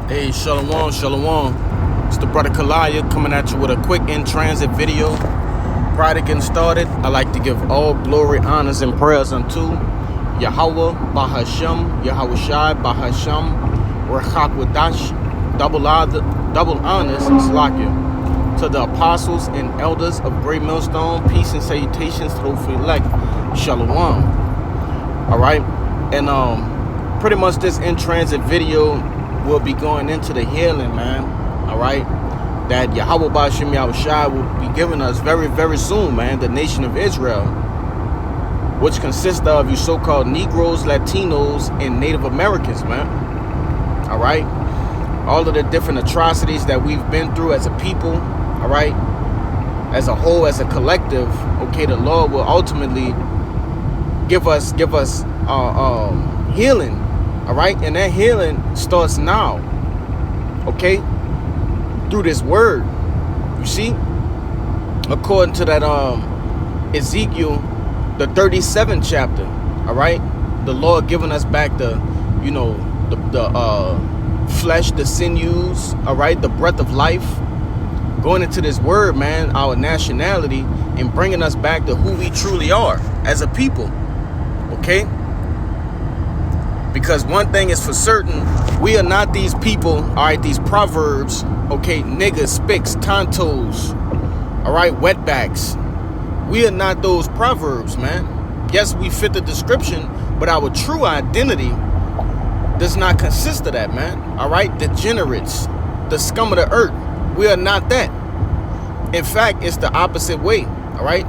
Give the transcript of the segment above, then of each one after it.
Hey, Shalom, Shalom. It's the brother Kalaya coming at you with a quick in-transit video. Prior to getting started, I like to give all glory, honors, and prayers unto Yahweh, Bahashem, Yahweh Shai, Bahashem, Rechakwadash, double honors, Slakia. To the apostles and elders of Great Millstone, peace and salutations to those who elect. Shalom. Alright? And pretty much this in-transit video will be going into the healing, man. Alright? That Yahweh Ba'ashem Yahweh Shai will be giving us very, very soon, man. The nation of Israel, which consists of you so-called Negroes, Latinos, and Native Americans, man. Alright? All of the different atrocities that we've been through as a people, alright? As a whole, as a collective, okay, the Lord will ultimately give us healing, all right? And that healing starts now, okay? Through this word, you see? According to that Ezekiel, the 37th chapter, all right? The Lord giving us back the, you know, the flesh, the sinews, all right? The breath of life. Going into this word, man, our nationality, and bringing us back to who we truly are as a people, okay? Because one thing is for certain, we are not these people, all right, these proverbs, okay, niggas, spicks, tontos, all right, wetbacks. We are not those proverbs, man. Yes, we fit the description, but our true identity does not consist of that, man, all right? Degenerates, the scum of the earth. We are not that. In fact, it's the opposite way, all right?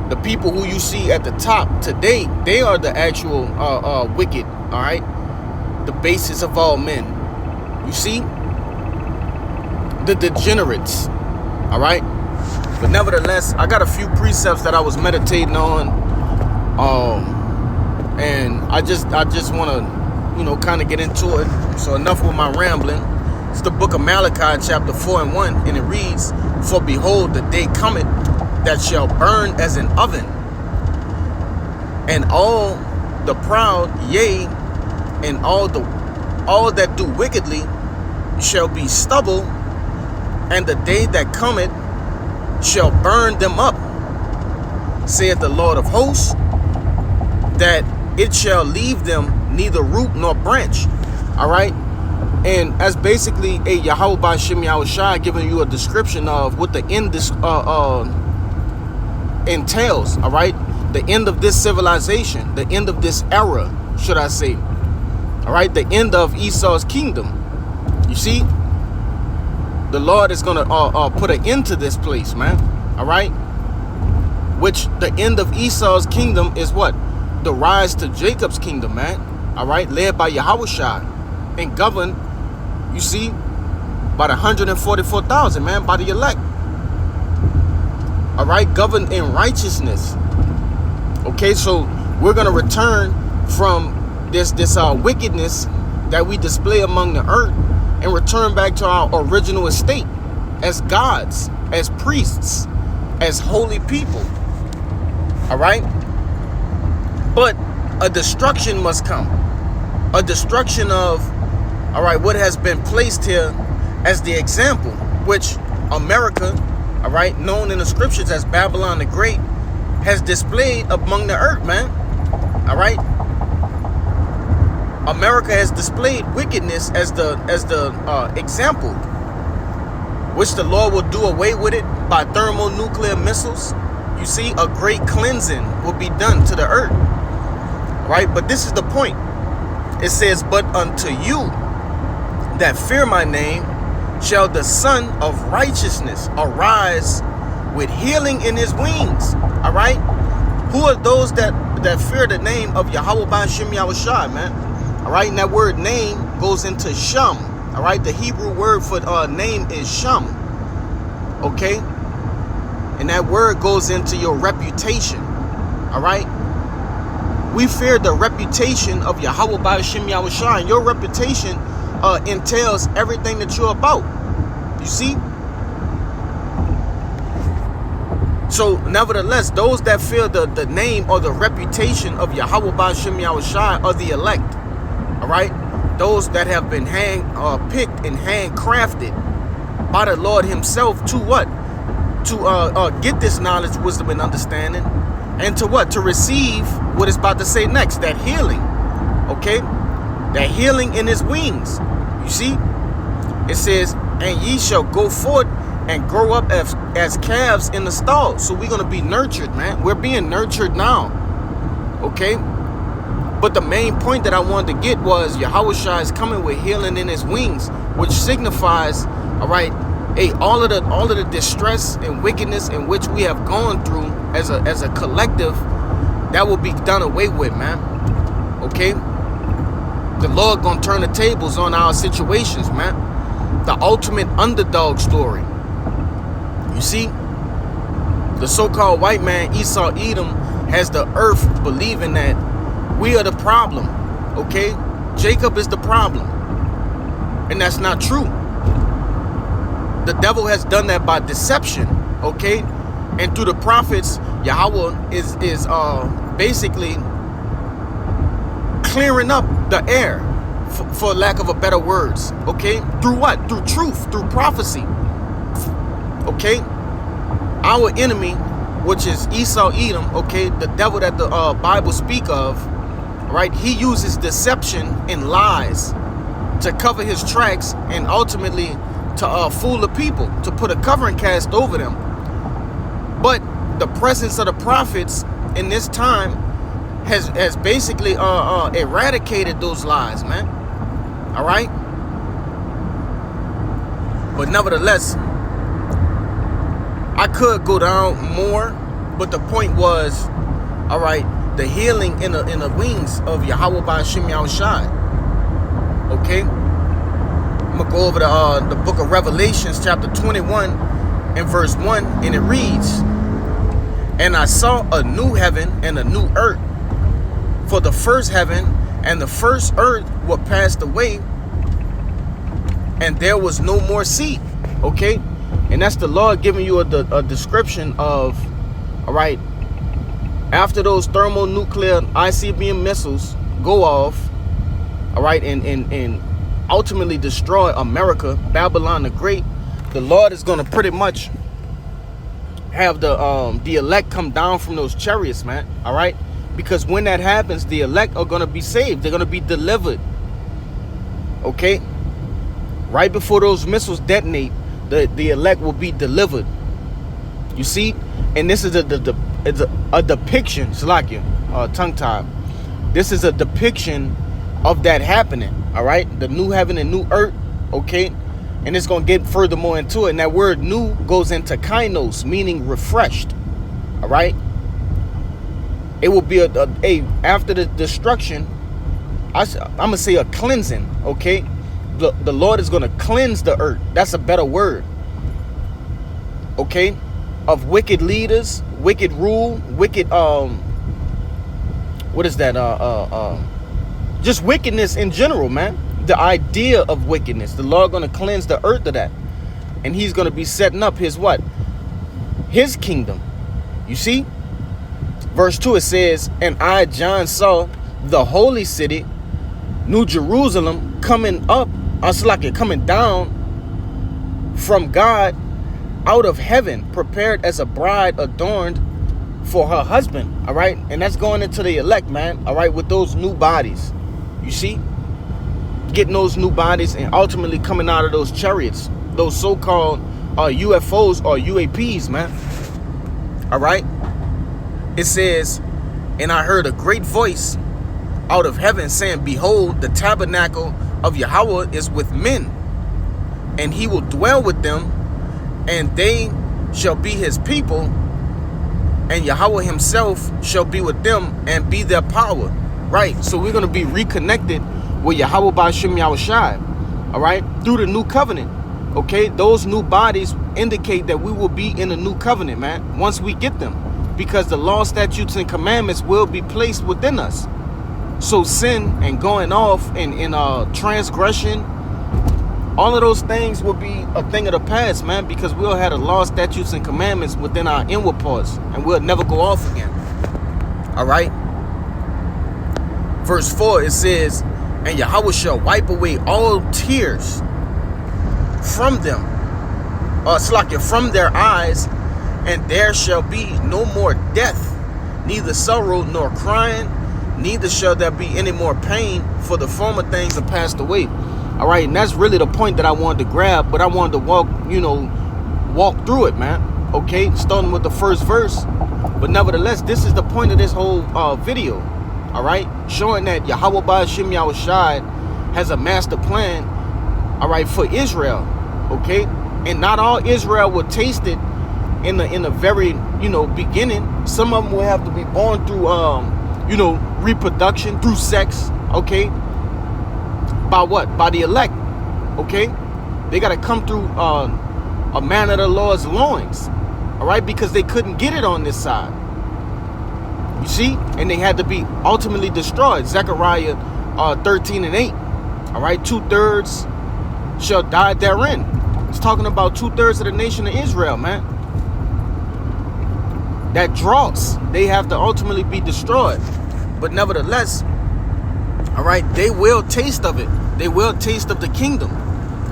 The people who you see at the top today, they are the actual wicked, all right? The basis of all men. You see? The degenerates, all right? But nevertheless, I got a few precepts that I was meditating on, and I just want to, you know, kind of get into it. So enough with my rambling. It's the book of Malachi, chapter 4 and 1, and it reads, "For behold, the day cometh that shall burn as an oven, and all the proud, yea, and all that do wickedly shall be stubble, and the day that cometh shall burn them up, saith the Lord of hosts, that it shall leave them neither root nor branch." All right? And that's basically a Yahweh Ba'ashem Yahweh Shai giving you a description of what the end this entails, all right? The end of this civilization, the end of this era, should I say, all right? The end of Esau's kingdom. You see? The Lord is going to put an end to this place, man, all right? Which the end of Esau's kingdom is what? The rise to Jacob's kingdom, man, all right? Led by Yahweh Shai and governed, you see, by the 144,000, man, by the elect. All right, governed in righteousness. Okay, so we're gonna return from this wickedness that we display among the earth and return back to our original estate as gods, as priests, as holy people. All right, but a destruction must come. A destruction of, all right, what has been placed here as the example, which America, all right, known in the scriptures as Babylon the Great, has displayed among the earth, man. All right, America has displayed wickedness as the example, which the Lord will do away with it by thermonuclear missiles. You see, a great cleansing will be done to the earth, right? But this is the point. It says, "But unto you that fear my name shall the Son of Righteousness arise with healing in his wings." All right? Who are those that fear the name of Yahweh Ba'ashem Yahweh Shai, man? All right? And that word name goes into Sham. All right? The Hebrew word for name is Sham. Okay? And that word goes into your reputation. All right? We fear the reputation of Yahweh Ba'ashem Yahweh Shai. And your reputation entails everything that you're about. You see? So, nevertheless, those that fear the name or the reputation of Yahweh Ba'ashem Yahweh Shai are the elect. All right? those that have been picked and handcrafted by the Lord himself to what? To get this knowledge, wisdom, and understanding, and to what? To receive what it's about to say next, that healing, okay? That healing in his wings. You see? It says, and ye shall go forth and grow up as calves in the stall. So we're going to be nurtured, man. We're being nurtured now, okay? But the main point that I wanted to get was Yahushua is coming with healing in his wings, which signifies, all right, hey, all of the distress and wickedness in which we have gone through as a collective, that will be done away with, man. Okay? The Lord gonna turn the tables on our situations, man. The ultimate underdog story. You see, the so-called white man, Esau Edom, has the earth believing that we are the problem. Okay? Jacob is the problem. And that's not true. The devil has done that by deception, okay? And through the prophets, Yahweh is basically clearing up the air, for lack of a better words, okay? Through what? Through truth, through prophecy, okay? Our enemy, which is Esau Edom, okay? The devil that the Bible speak of, right? He uses deception and lies to cover his tracks and ultimately to fool the people, to put a covering cast over them. But the presence of the prophets in this time has basically eradicated those lies, man. All right? But nevertheless, I could go down more, but the point was, all right, the healing in the wings of Yahweh Ba'ashem Yahushai. Okay? I'm going to go over the book of Revelations, chapter 21 and verse 1, and it reads, and I saw a new heaven and a new earth, for the first heaven and the first earth were passed away, and there was no more sea. Okay? And that's the Lord giving you a description of, all right, after those thermonuclear ICBM missiles go off, all right, and ultimately destroy America, Babylon the Great, the Lord is going to pretty much have the elect come down from those chariots, man. All right, because when that happens, the elect are going to be saved. They're going to be delivered. Okay, right before those missiles detonate, the elect will be delivered. You see, and this is a depiction. Salakia, tongue tied. This is a depiction of that happening. All right, the new heaven and new earth. Okay, and it's going to get furthermore into it. And that word new goes into kainos, meaning refreshed. All right, it will be a after the destruction, I'm going to say a cleansing. Okay, the Lord is going to cleanse the earth. That's a better word. Okay, of wicked leaders, wicked rule, wicked what is that? Just wickedness in general, man. The idea of wickedness. The Lord going to cleanse the earth of that. And he's going to be setting up his what? His kingdom. You see? Verse 2, it says, and I, John, saw the holy city, New Jerusalem, coming down from God out of heaven, prepared as a bride adorned for her husband. All right? And that's going into the elect, man. All right? With those new bodies. You see? Getting those new bodies and ultimately coming out of those chariots, those so-called UFOs or UAPs, man. All right? It says, and I heard a great voice out of heaven saying, behold, the tabernacle of Yahweh is with men, and he will dwell with them, and they shall be his people, and Yahweh himself shall be with them and be their power. Right? So we're going to be reconnected with Yahweh Ba'ashem Yahushai, all right, through the new covenant. Okay, those new bodies indicate that we will be in a new covenant, man, once we get them, because the law, statutes, and commandments will be placed within us. So sin and going off and transgression, all of those things will be a thing of the past, man, because we'll have the law, statutes, and commandments within our inward parts, and we'll never go off again. All right. Verse 4, it says, And Yahweh shall wipe away all tears from them, from their eyes, and there shall be no more death, neither sorrow nor crying, neither shall there be any more pain, for the former things are passed away. All right, and that's really the point that I wanted to grab, but I wanted to walk through it, man. Okay, starting with the first verse. But nevertheless, this is the point of this whole video. All right, showing that Yahweh Ba'ashem Yahushai has a master plan, all right, for Israel. Okay, and not all Israel will taste it in the very beginning. Some of them will have to be born through reproduction, through sex. Okay, by what? By the elect. Okay, they got to come through a man of the Lord's loins. All right, because they couldn't get it on this side. You see, and they had to be ultimately destroyed. Zechariah 13:8. All right, 2/3 shall die therein. It's talking about 2/3 of the nation of Israel, man. That dross, they have to ultimately be destroyed. But nevertheless, all right, they will taste of it. They will taste of the kingdom.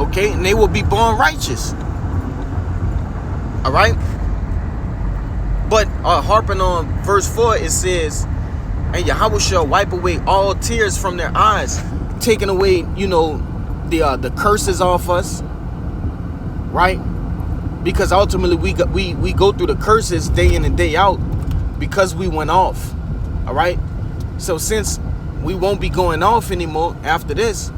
Okay, and they will be born righteous. All right. But harping on verse 4, it says, and Yahweh shall wipe away all tears from their eyes, taking away, the curses off us, right? Because ultimately we go through the curses day in and day out because we went off. All right. So since we won't be going off anymore after this,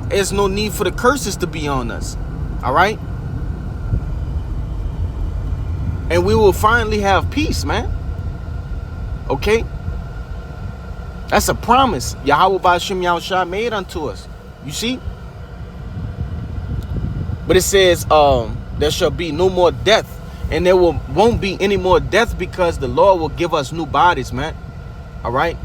there's no need for the curses to be on us. All right. And we will finally have peace, man. Okay? That's a promise Yahweh Ba'ashem Yahushua made unto us. You see? But it says, there shall be no more death. And there won't be any more death because the Lord will give us new bodies, man. All right?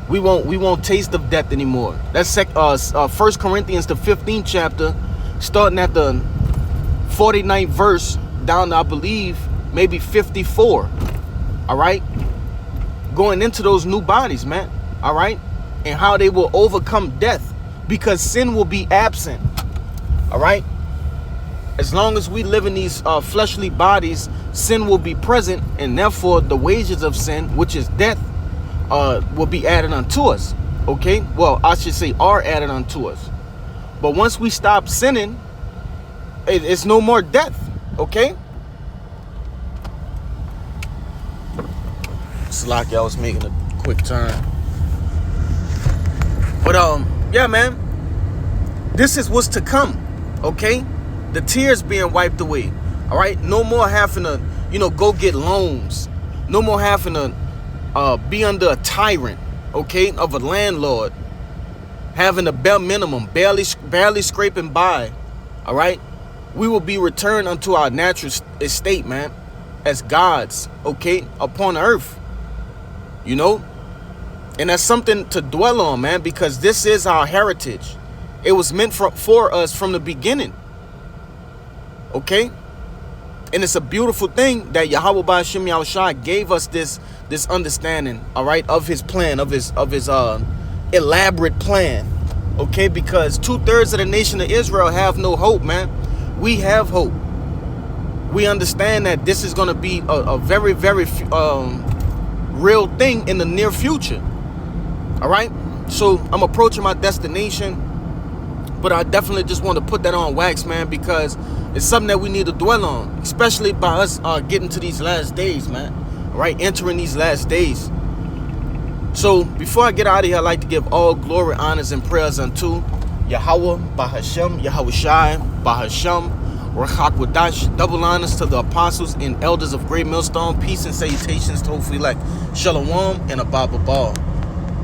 We won't taste of death anymore. That's 1 Corinthians, the 15th chapter, starting at the 49th verse down to, I believe, maybe 54. All right, going into those new bodies, man. All right, and how they will overcome death because sin will be absent. All right, as long as we live in these fleshly bodies, sin will be present, and therefore the wages of sin, which is death, will be added unto us. Okay, well, I should say are added unto us. But once we stop sinning, it's no more death. Okay. Slack, I was making a quick turn. But yeah, man, this is what's to come. Okay, the tears being wiped away. All right, no more having to go get loans. No more having to be under a tyrant, okay, of a landlord, having a bare minimum, barely scraping by. All right, we will be returned unto our natural estate, man, as gods, okay, upon earth. And that's something to dwell on, man, because this is our heritage. It was meant for us from the beginning. Okay? And it's a beautiful thing that Yahweh Ba'ashem Yahushua gave us this understanding, all right, of his plan, of his elaborate plan. Okay? Because 2/3 of the nation of Israel have no hope, man. We have hope. We understand that this is going to be a very, very real thing in the near future. All right, so I'm approaching my destination, but I definitely just want to put that on wax, man, because it's something that we need to dwell on, especially by us getting to these last days, man. All right, entering these last days. So before I get out of here, I'd like to give all glory, honors, and prayers unto Yahweh Ba'ashem Yahushai Ba'ashem Rachak Wadash. Double honors to the apostles and elders of Great Millstone. Peace and salutations to hopefully like Shalom and Abba Ball.